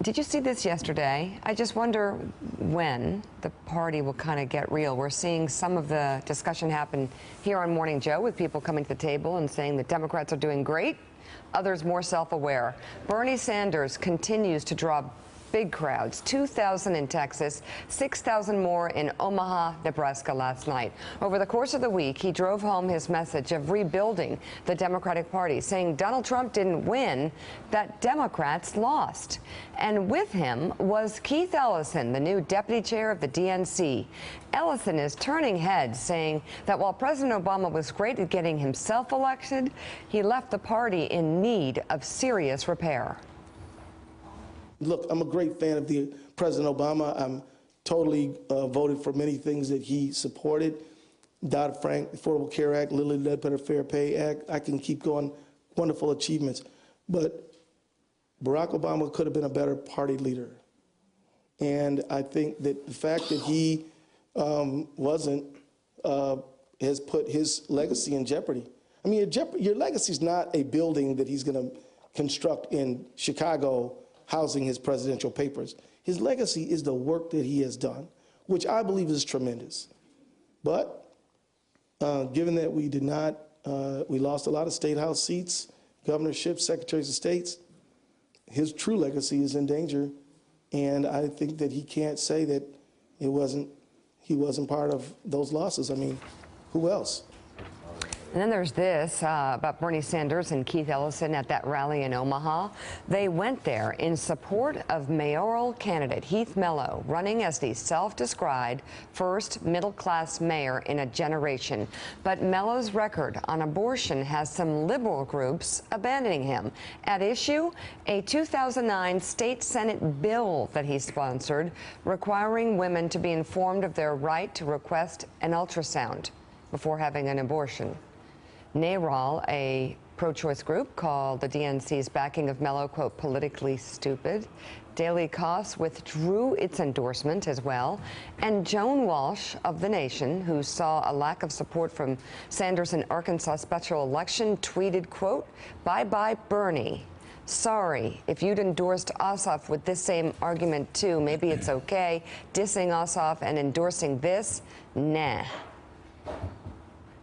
Did you see this yesterday? I just wonder when the party will kind of get real. We're seeing some of the discussion happen here on Morning Joe with people coming to the table and saying that Democrats are doing great, others more self-aware. Bernie Sanders continues to draw big crowds, 2,000 in Texas, 6,000 more in Omaha, Nebraska last night. Over the course of the week, he drove home his message of rebuilding the Democratic Party, saying Donald Trump didn't win, that Democrats lost. And with him was Keith Ellison, the new deputy chair of the DNC. Ellison is turning heads, saying that while President Obama was great at getting himself elected, he left the party in need of serious repair. Look, I'm a great fan of the President Obama. I'm totally voted for many things that he supported. Dodd-Frank, Affordable Care Act, Lilly Ledbetter Fair Pay Act. I can keep going. Wonderful achievements. But Barack Obama could have been a better party leader. And I think that the fact that he wasn't has put his legacy in jeopardy. I mean, your legacy is not a building that he's going to construct in Chicago housing his presidential papers. His legacy is the work that he has done, which I believe is tremendous. But given that we did not, we lost a lot of state house seats, governorships, secretaries of states, his true legacy is in danger. And I think that he can't say that he wasn't part of those losses. I mean, who else? And then there's this about Bernie Sanders and Keith Ellison at that rally in Omaha. They went there in support of mayoral candidate Heath Mello, running as the self-described first middle-class mayor in a generation. But Mello's record on abortion has some liberal groups abandoning him. At issue, a 2009 state Senate bill that he sponsored requiring women to be informed of their right to request an ultrasound before having an abortion. NARAL, a pro-choice group, called the DNC's backing of Mello, quote, politically stupid. Daily Kos withdrew its endorsement as well. And Joan Walsh of The Nation, who saw a lack of support from Sanders in Arkansas special election, tweeted, quote, bye-bye Bernie. Sorry, if you'd endorsed Ossoff with this same argument too, maybe it's okay. Dissing Ossoff and endorsing this, nah.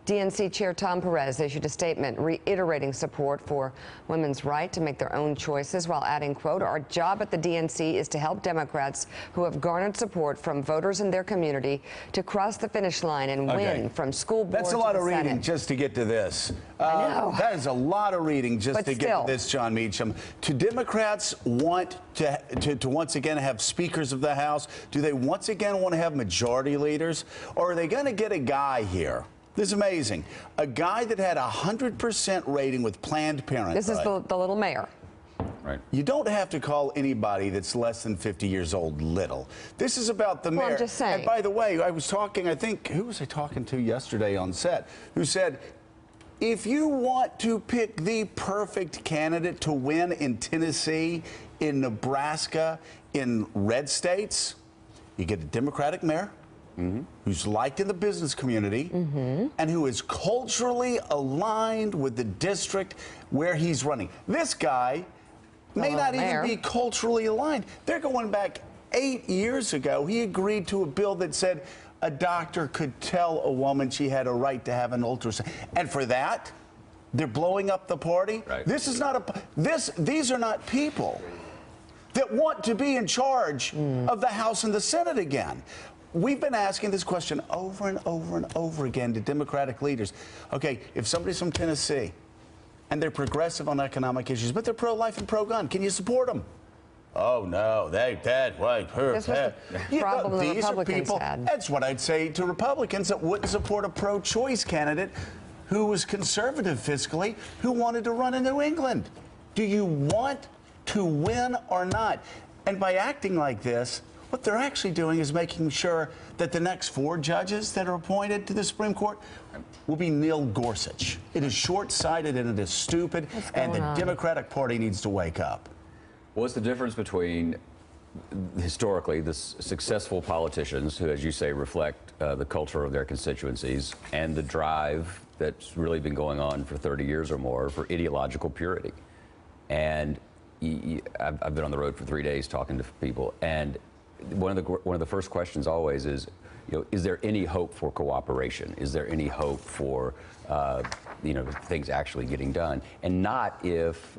DNC Chair Tom Perez issued a statement reiterating support for women's right to make their own choices while adding, quote, our job at the DNC is to help Democrats who have garnered support from voters in their community to cross the finish line and win from school board That's a lot of reading just to get to this. I know. That is a lot of reading just to get to this, John Meacham. Do Democrats want to once again have speakers of the House? Do they once again want to have majority leaders? Or are they going to get a guy here? This is amazing. A guy that had a 100% rating with Planned Parenthood. This is the little mayor. Right. You don't have to call anybody that's less than 50 years old little. This is about the mayor. I'm just saying. And by the way, I was talking, I think, who was I talking to yesterday on set, who said, if you want to pick the perfect candidate to win in Tennessee, in Nebraska, in red states, you get a Democratic mayor. Who's liked in the business community and who is culturally aligned with the district where he's running. This guy may not even be culturally aligned. They're going back 8 years ago. He agreed to a bill that said a doctor could tell a woman she had a right to have an ultrasound. And for that, they're blowing up the party. Right. This is not these are not people that want to be in charge of the House and the Senate again. We've been asking this question over and over and over again to Democratic leaders. Okay, if somebody's from Tennessee and they're progressive on economic issues, but they're pro-life and pro-gun, can you support them? Oh, no, that, right, her, this was the problem the Republicans had. That's what I'd say to Republicans that wouldn't support a pro-choice candidate who was conservative fiscally, who wanted to run in New England. Do you want to win or not? And by acting like this, what they're actually doing is making sure that the next 4 judges that are appointed to the Supreme Court will be Neil Gorsuch. It is short-sighted and it is stupid, and the Democratic Party needs to wake up. What's the difference between, historically, the successful politicians who, as you say, reflect the culture of their constituencies and the drive that's really been going on for 30 years or more for ideological purity? And I've been on the road for 3 days talking to people, and one of the first questions always is, is there any hope for cooperation? Is there any hope for things actually getting done? And not if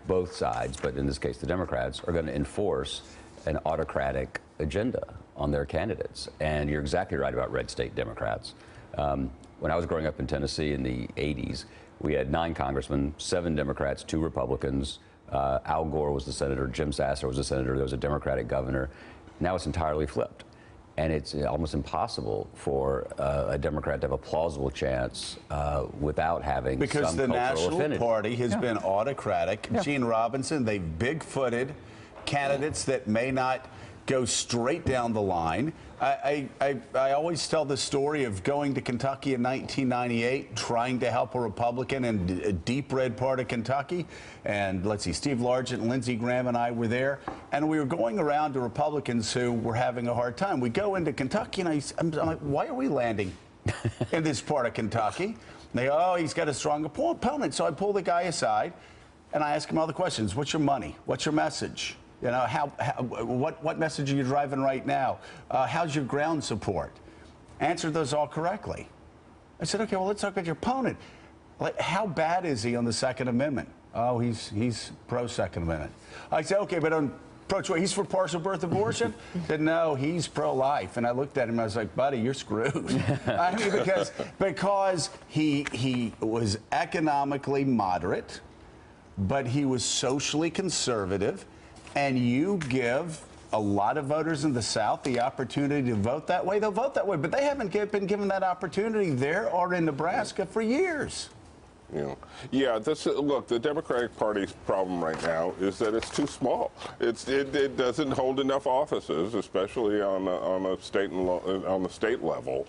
both sides, but in this case the Democrats, are going to enforce an autocratic agenda on their candidates. And you're exactly right about red state Democrats. When I was growing up in Tennessee in the 80s, we had 9 congressmen, 7 Democrats, 2 Republicans. Al Gore was the senator, Jim Sasser was the senator, there was a Democratic governor. Now it's entirely flipped. And it's almost impossible for a Democrat to have a plausible chance without having because some the cultural National affinity. Party has been autocratic. Gene Robinson, they've big-footed candidates that may not go straight down the line. I always tell the story of going to Kentucky in 1998, trying to help a Republican in a deep red part of Kentucky. And let's see, Steve Largent, Lindsey Graham, and I were there. And we were going around to Republicans who were having a hard time. We go into Kentucky, and I'm like, why are we landing in this part of Kentucky? And they go, oh, he's got a strong opponent. So I pull the guy aside, and I ask him all the questions. What's your money? What's your message? You know, what message are you driving right now? How's your ground support? Answered those all correctly. I said, okay, well, let's talk about your opponent. Like, how bad is he on the Second Amendment? Oh, he's pro-Second Amendment. I said, okay, but on pro-choice, he's for partial birth abortion? He said, no, he's pro-life. And I looked at him, and I was like, buddy, you're screwed. I mean, because he was economically moderate, but he was socially conservative. And you give a lot of voters in the South the opportunity to vote that way, they'll vote that way. But they haven't been given that opportunity there or in Nebraska for years. Yeah, look, the Democratic Party's problem right now is that it's too small. It doesn't hold enough offices, especially on the state level,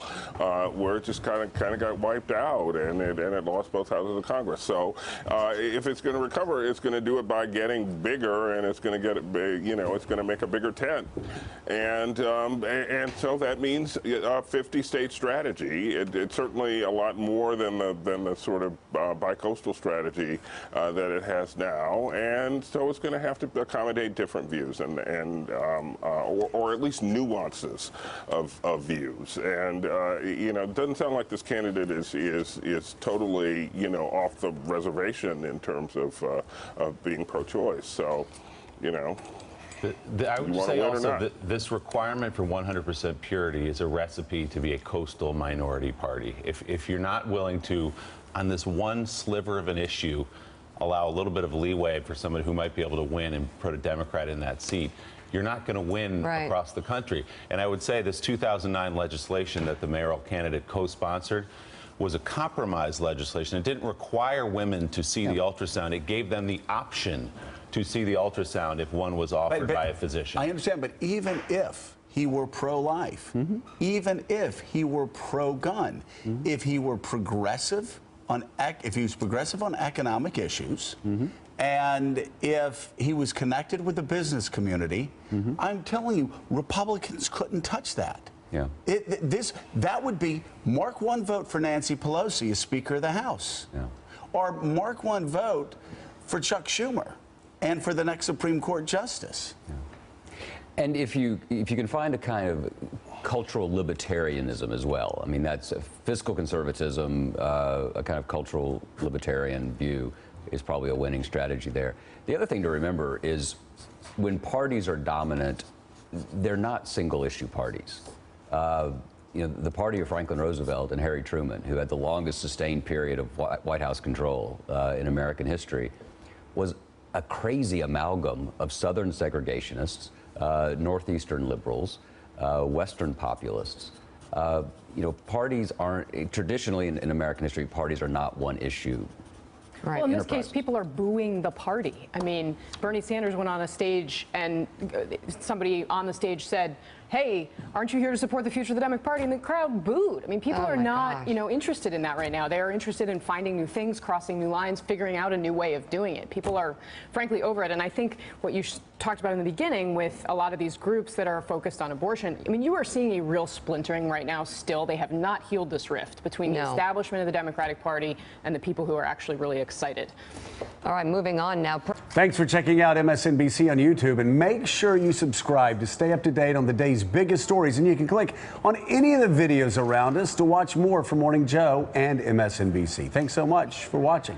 where it just kind of got wiped out, and it lost both houses of Congress. So if it's going to recover, it's going to do it by getting bigger, and it's going to get it big. It's going to make a bigger tent, and so that means a 50-state strategy. It's certainly a lot more than the sort of bi-coastal strategy that it has now, and so it's going to have to accommodate different views or at least nuances of views. And it doesn't sound like this candidate is totally off the reservation in terms of being pro-choice. So I would say also that this requirement for 100% purity is a recipe to be a coastal minority party. If you're not willing to, on this one sliver of an issue, allow a little bit of leeway for somebody who might be able to win and put a Democrat in that seat, you're not going to win across the country. And I would say this 2009 legislation that the mayoral candidate co-sponsored was a compromise legislation. It didn't require women to see the ultrasound. It gave them the option to see the ultrasound if one was offered by a physician. I understand, but even if he were pro-life, even if he were pro-gun, if he were progressive on economic issues, and if he was connected with the business community, I'm telling you, Republicans couldn't touch that. Yeah. That would be mark one vote for Nancy Pelosi as Speaker of the House, or mark one vote for Chuck Schumer and for the next Supreme Court justice. And if you can find a kind of cultural libertarianism as well, I mean, that's fiscal conservatism, a kind of cultural libertarian view is probably a winning strategy there. The other thing to remember is when parties are dominant, they're not single issue parties. The party of Franklin Roosevelt and Harry Truman, who had the longest sustained period of White House control in American history, was a crazy amalgam of Southern segregationists, Northeastern liberals, Western populists. Parties aren't, traditionally in American history, parties are not one issue. Well, in this case, people are booing the party. I mean, Bernie Sanders went on a stage and somebody on the stage said, hey, aren't you here to support the future of the Democratic Party? And the crowd booed. I mean, people are not, interested in that right now. They are interested in finding new things, crossing new lines, figuring out a new way of doing it. People are, frankly, over it. And I think what you talked about in the beginning with a lot of these groups that are focused on abortion, I mean, you are seeing a real splintering right now still. They have not healed this rift between the establishment of the Democratic Party and the people who are actually really excited. All right, moving on now. Thanks for checking out MSNBC on YouTube, and make sure you subscribe to stay up to date on the day's biggest stories. And you can click on any of the videos around us to watch more from Morning Joe and MSNBC. Thanks so much for watching.